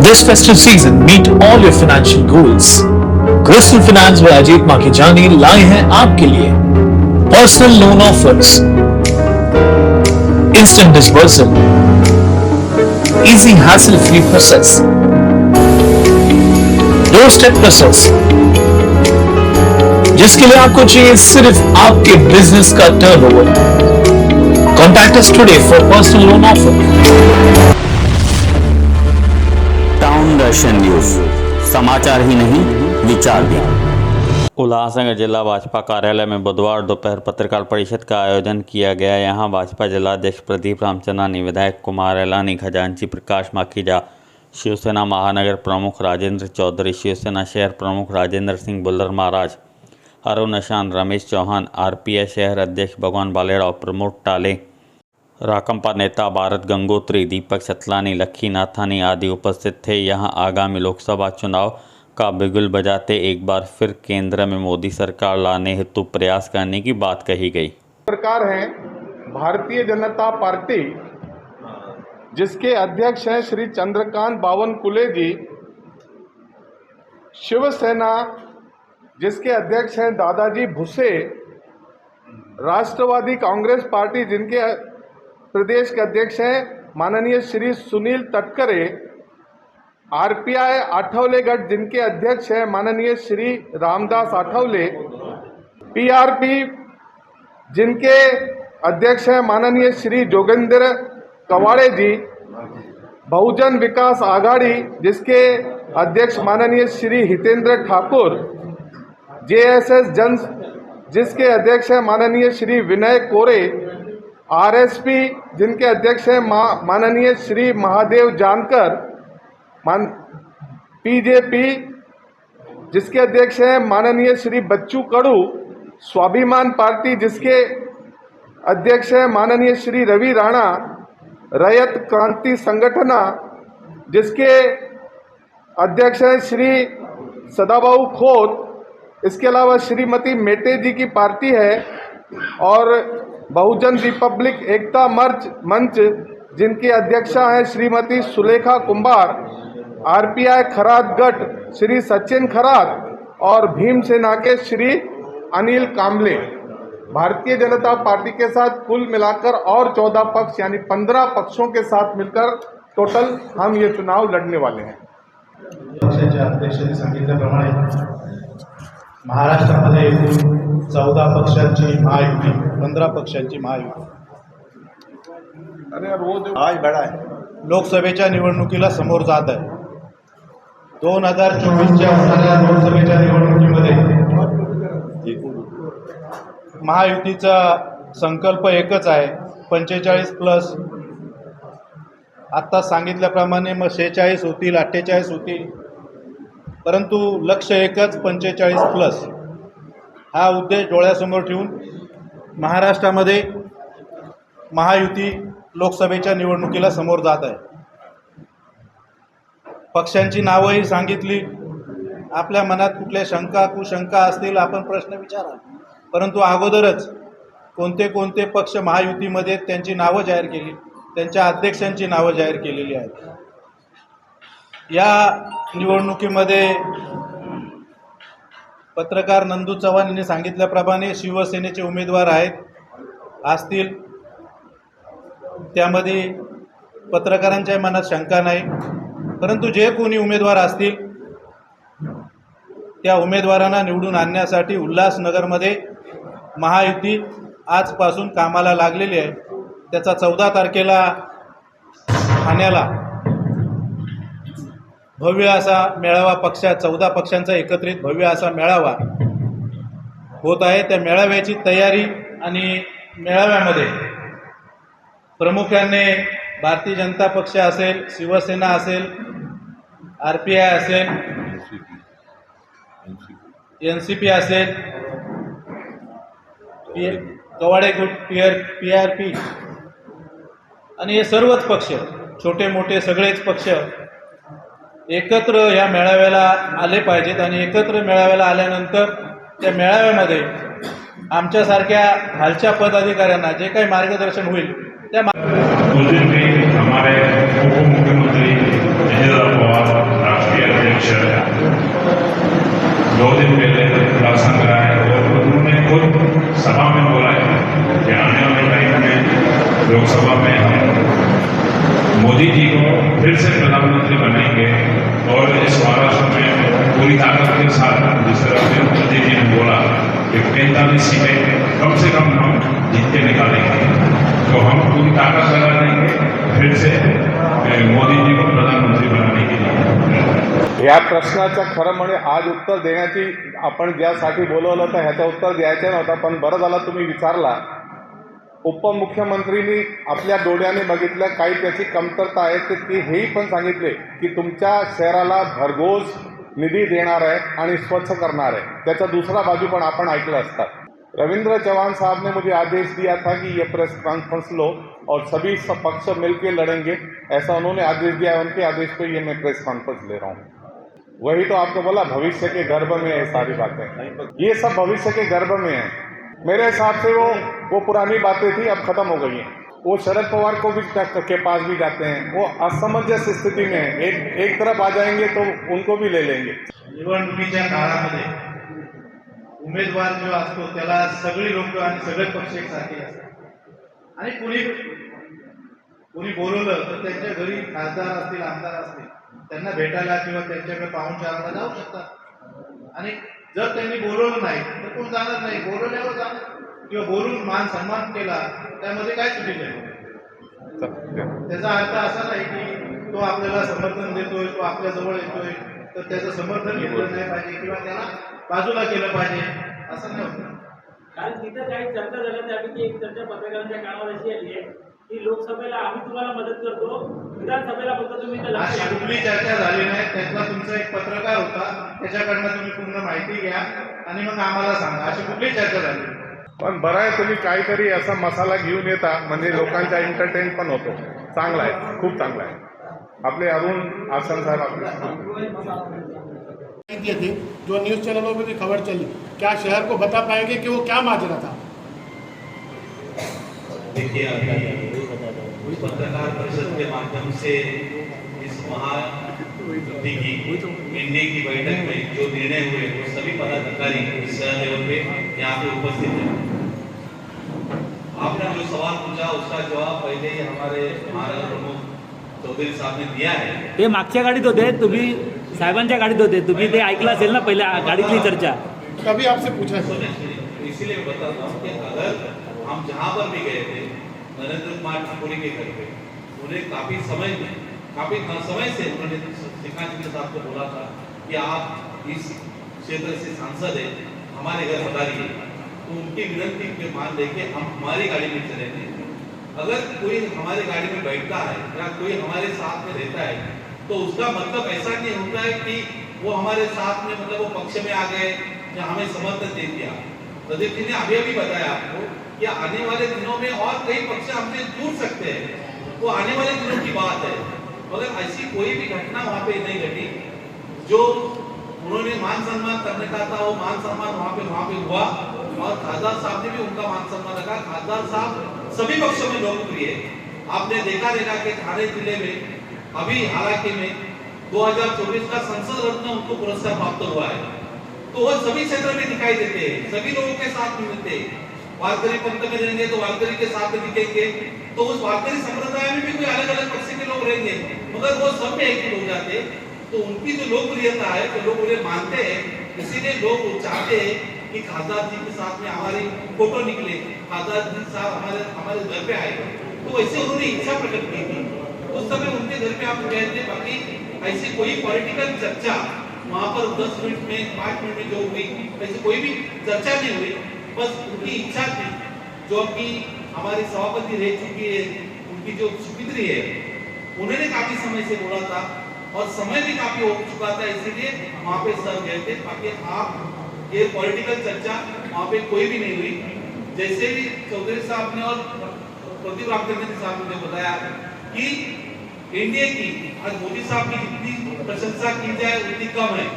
This festive season, meet all your financial goals. Crystal Finance व अजीत माखीजानी लाए हैं आपके लिए personal loan offers, instant disbursal, easy hassle-free process, doorstep process, जिसके लिए आपको चाहिए सिर्फ आपके बिजनेस का turnover. Contact us today for personal loan offer. Town Darshan news, समाचार ही नहीं विचार भी। उल्लासनगर जिला भाजपा कार्यालय में बुधवार दोपहर पत्रकार परिषद का आयोजन किया गया। यहां भाजपा जिलाध्यक्ष प्रदीप रामचंद्रानी, विधायक कुमार एलानी, खजांची प्रकाश माखीजा, शिवसेना महानगर प्रमुख राजेंद्र चौधरी, शिवसेना शहर प्रमुख राजेंद्र सिंह बुल्लर महाराज, अरुण अशान, रमेश चौहान, आरपीआई शहर अध्यक्ष भगवान बालेराव, प्रमोद टाले, राकंपा नेता भारत गंगोत्री, दीपक सतलानी, लक्की नाथानी आदि उपस्थित थे। यहां आगामी लोकसभा चुनाव का बिगुल बजाते एक बार फिर केंद्र में मोदी सरकार लाने हेतु प्रयास करने की बात कही गई। सरकार है भारतीय जनता पार्टी, जिसके अध्यक्ष हैं श्री चंद्रकांत बावनकुले जी, शिवसेना जिसके अध्यक्ष हैं दादाजी भुसे, राष्ट्रवादी कांग्रेस पार्टी जिनके प्रदेश के अध्यक्ष हैं माननीय श्री सुनील तटकरे, आरपीआई आठवले गढ़ जिनके अध्यक्ष हैं माननीय श्री रामदास आठवले, पीआरपी जिनके अध्यक्ष हैं माननीय श्री जोगेंद्र कवाड़े जी, बहुजन विकास आघाड़ी जिसके अध्यक्ष माननीय श्री हितेंद्र ठाकुर, जेएसएस जन जिसके अध्यक्ष हैं माननीय श्री विनय कोरे, आरएसपी जिनके अध्यक्ष हैं माननीय श्री महादेव जानकर, पीजेपी जिसके अध्यक्ष हैं माननीय श्री बच्चू कड़ू, स्वाभिमान पार्टी जिसके अध्यक्ष हैं माननीय श्री रवि राणा, रैयत क्रांति संगठना जिसके अध्यक्ष हैं श्री सदाबाहु खोत, इसके अलावा श्रीमती मेटे जी की पार्टी है, और बहुजन रिपब्लिक एकता मंच जिनकी अध्यक्षा हैं श्रीमती सुलेखा कुंभार, आरपीआई खरात गढ़ श्री सचिन खरात और भीमसेना के श्री अनिल कामले। भारतीय जनता पार्टी के साथ कुल मिलाकर और 14 पक्ष यानी 15 पक्षों के साथ मिलकर टोटल हम ये चुनाव लड़ने वाले हैं। पक्षाच्या अध्यक्षांनी सांगितल्याप्रमाणे महाराष्ट्रामध्ये एकूण 14 पक्षांची महायुती, 15 पक्षांची महायुती अरे रोज आज बडा आहे। लोकसभेच्या निवडणुकीला समोर जात आहे। 2024च्या होणाऱ्या लोकसभेच्या निवडणुकीमध्ये महायुतीचा संकल्प एकच आहे, 45+। आत्ता सांगितल्याप्रमाणे मग 46 होतील, 48 होतील, परंतु लक्ष एकच, 45+। हा उद्देश डोळ्यासमोर ठेवून महाराष्ट्रामध्ये महायुती लोकसभेच्या निवडणुकीला समोर जात आहे। पक्षांची नावंही सांगितली। आपल्या मनात कुठल्या शंका कुशंका असतील आपण प्रश्न विचारा, परंतु अगोदरच कोणते कोणते पक्ष महायुतीमध्ये त्यांची नावं जाहीर केली, त्यांच्या अध्यक्षांची नावं जाहीर केलेली आहेत। या निवडणुकीमध्ये पत्रकार नंदू चव्हाण यांनी सांगितल्याप्रमाणे शिवसेनेचे उमेदवार असतील, त्यामध्ये पत्रकारांच्या मनात शंका नाही, परंतु जे कोणी उमेदवार असतील त्या उमेदवारांना निवडून आणण्यासाठी उल्हासनगरमध्ये महायुती आजपासून कामाला लागलेली आहे। त्याचा 14 तारखेला ठाण्याला भव्य असा मेळावा 14 पक्षांचा एकत्रित भव्य असा मेळावा होत आहे। त्या मेळाव्याची तयारी आणि मेळाव्यामध्ये प्रामुख्याने भारतीय जनता पक्ष असेल, शिवसेना असेल, आरपीआय असेल, एनसीपी असेल, कवाडे गुट, पीआरपी आणि हे सर्वच पक्ष, छोटे मोठे सगळेच पक्ष एकत्र या मेळाव्याला आले पाहिजेत। आणि एकत्र मेळाव्याला आल्यानंतर त्या मेळाव्यामध्ये आमच्यासारख्या खालच्या पदाधिकाऱ्यांना जे काही मार्गदर्शन होईल त्या हमारे उप मुख्यमंत्री अजित पवार विषय है। 2 दिन पहले खुलासा कराया और उन्होंने खुद सभा में बोला है कि आने वाले टाइम में लोकसभा में हम मोदी जी को फिर से प्रधानमंत्री बनाएंगे और इस महाराष्ट्र में पूरी ताकत के साथ, जिस तरह से मोदी जी ने बोला कि 45 सीटें कम से कम हम जीत के निकालेंगे, तो हम पूरी ताकत लगा देंगे फिर से मोदी जी को प्रधानमंत्री बनाने के लिए। या प्रश्नाचं खरं म्हणजे आज उत्तर देण्याची आपण ज्यासाठी बोलवलं होतं ह्याचं उत्तर द्यायचं नव्हतं, पण बरं झालं तुम्ही विचारला. उपमुख्यमंत्रींनी आपल्या डोळ्याने बघितलं काही त्याची कमतरता आहे, तर ती हेही पण सांगितले की तुमच्या शहराला भरघोस निधी देणार आहे आणि स्वच्छ करणार आहे. त्याचा दूसरा बाजू पण आपण ऐकलं असता. रविंद्र चौहान साहब ने मुझे आदेश दिया था कि ये प्रेस कॉन्फ्रेंस लो और सभी पक्ष मिलकर लड़ेंगे, ऐसा उन्होंने आदेश दिया है. उनके आदेश पर ये मैं प्रेस कॉन्फ्रेंस ले रहा हूँ. वही तो आपको बोला भविष्य के गर्भ में है सारी बातें, ये सब भविष्य के गर्भ में है. मेरे हिसाब से वो पुरानी बातें थी, अब खत्म हो गई हैं. वो शरद पवार को भी के पास भी जाते हैं, वो असमंजस स्थिति में है. एक तरफ आ जाएंगे तो उनको भी ले लेंगे. निवडणुकीच्या काळामध्ये उमेदवार जो असतो त्याला सगळी लोक आणि सगळे पक्ष एकसारखे असतात आणि कोणी बोलवलं तर त्यांच्या घरी खासदार असतील, आमदार असतील, त्यांना भेटायला किंवा त्यांच्याकडे पाहुणचाराला जाऊ शकतात. आणि जर त्यांनी बोलवलं नाही तर कोण जाणार नाही, बोलवल्यावर जाणार किंवा बोलून मान सन्मान केला त्यामध्ये काय चुकीचं आहे. त्याचा अर्थ असा नाही की तो आपल्याला समर्थन देतोय, तो आपल्या जवळ येतोय तर त्याचं समर्थन घेतलं नाही पाहिजे किंवा त्याला बाजूला केलं पाहिजे असं नाही होतं. कारण तिथं काही चर्चा झाल्या, त्यापैकी एक चर्चा पत्रकारांच्या कानावर अशी आली आहे की लोकसभेला आम्ही तुम्हाला मदत करतो, विधानसभेला फक्त तुम्ही अशी कुठली चर्चा झाली नाही. त्यातला तुमचा एक पत्रकार होता, त्याच्याकडनं तुम्ही पूर्ण माहिती घ्या आणि मग आम्हाला सांगा. अशी कुठली चर्चा झाली. पण बरं आहे तुम्ही काहीतरी असा मसाला घेऊन येता, म्हणजे लोकांचा एंटरटेन पण होतो. चांगला आहे, खूप चांगला आहे. आपले अरुण आसन साहब आपले दिए थे जो न्यूज़ चैनलों में भी खबर चली, क्या शहर को बता पाएंगे कि वो क्या माजरा था? देखिए, अभी पत्रकार परिषद के माध्यम से इस महायुद्धि की एनडीए की बैठक में जो निर्णय हुए वो सभी पदाधिकारी इस लेवल पे यहाँ पे उपस्थित हैं. आपने जो सवाल पूछा उसका जवाब पहले ही हमारे महाराष्ट्र प्रमुख चौधरी साहब ने दिया है. ते मागच्या गाडीत होते, तुम्ही साहेबांच्या गाडीत होते, तुम्ही ते ऐकलं असेल ना पहिल्या गाडीतली चर्चा. कभी आपसे पूछा है इसीलिए बताता हूँ कि अगर हम जहाँ पर भी गए थे नरेंद्र कुमार ठाकुर के घर पे, उन्हें काफी समय से उन्होंने श्रीकांत साहब को बोला था कि आप इस क्षेत्र से सांसद है, हमारे घर पधारिए. तो उनकी विनती के मान लेके हम हमारी गाड़ी में चलेंगे. अगर कोई हमारी गाड़ी में बैठता है या कोई हमारे साथ में रहता है तो उसका मतलब ऐसा नहीं होता है कि वो हमारे साथ में मतलब वो पक्ष में आ गए या हमें समर्थन दे दिया. प्रदीप जी ने अभी बताया आपको कि आने वाले दिनों में और कई पक्ष हमसे जुड़ सकते हैं, वो आने वाले दिनों की बात है. मगर ऐसी कोई भी घटना वहाँ पे नहीं घटी. जो उन्होंने मान सम्मान करने का था वो मान सम्मान वहाँ पे हुआ और खासदार साहब ने भी उनका मान सम्मान रखा. खासदार साहब सभी पक्षों में लोकप्रिय है. आपने देखा कि ठाणे जिले में अभी हालांकि में 2024 का संसद रत्न उनको पुरस्कार प्राप्त हुआ है. तो वो सभी क्षेत्र में दिखाई देते हैं, सभी लोगों के साथ मिलते हैं. वारकरी पंथ में रहेंगे तो वारकरी के साथ में दिखेंगे, तो उस वारकरी संप्रदाय में भी कोई अलग अलग पक्ष के लोग रहेंगे, मगर वो सब में एक ही हो जाते. तो उनकी जो लोकप्रियता है तो लोग उन्हें मानते हैं. इसीलिए लोग चाहते हैं कि खासदार जी के साथ में हमारी फोटो निकले, खासदार जी साहब हमारे घर पे आए. तो वैसे उन्होंने इच्छा प्रकट की थी. उस समय उनके घर पे आप गए थे. बाकी ऐसी कोई पॉलिटिकल चर्चा वहाँ पर 10 मिनट में 5 मिनट में जो हुई ऐसी कोई भी चर्चा नहीं हुई. बस उनकी इच्छा थी जो कि हमारी सभापति रह चुकी है, उनकी जो सुपुत्री है, उन्होंने काफी समय से बोला था और समय भी काफी हो चुका था, इसीलिए वहाँ पे सर गए थे. बाकी आप ये पॉलिटिकल चर्चा वहाँ पे कोई भी नहीं हुई. जैसे भी चौधरी साहब ने और प्रदीप रामचंद्र साहब ने बताया कि एनडीए की आज मोदी साहब की जितनी प्रशंसा की जाए उतनी कम है.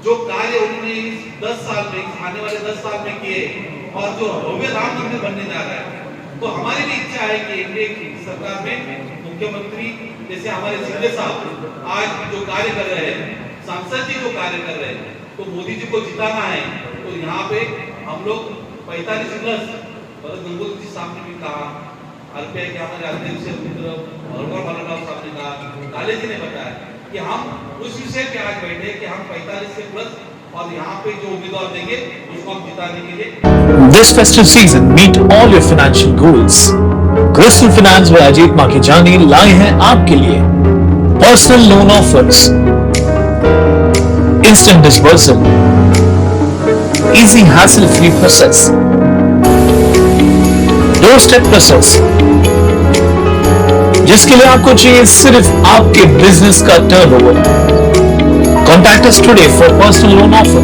जो कार्य उन्होंने इस 10 साल में, आने वाले 10 साल में किए और जो भव्य राम मंदिर बनने जा रहा है, तो हमारी भी इच्छा है कि एनडीए की सरकार में मुख्यमंत्री जैसे हमारे शिंदे साहब आज जो कार्य कर रहे हैं, सांसद जी जो कार्य कर रहे हैं, तो मोदी जी को जिताना है, तो यहाँ पे हम लोग 45+ भरत गंगोत्री जी साहब ने भी कहा, RPI के हमारे अध्यक्ष मित्र भगवान भालराव साहब ने कहा, काले जी ने बताया कि हम उस विषय पे आज बैठे कि हम 45+ और यहाँ पे जो उम्मीदवार देंगे उसको हम जिताने के लिए। This festive season, meet all your financial goals. Crystal Finance व अजीत माखीजानी लाए हैं आपके लिए personal loan offers, instant disbursal, easy hassle-free process, doorstep process, जिसके लिए आपको चाहिए सिर्फ आपके बिजनेस का turnover. Contact us today for personal loan offer.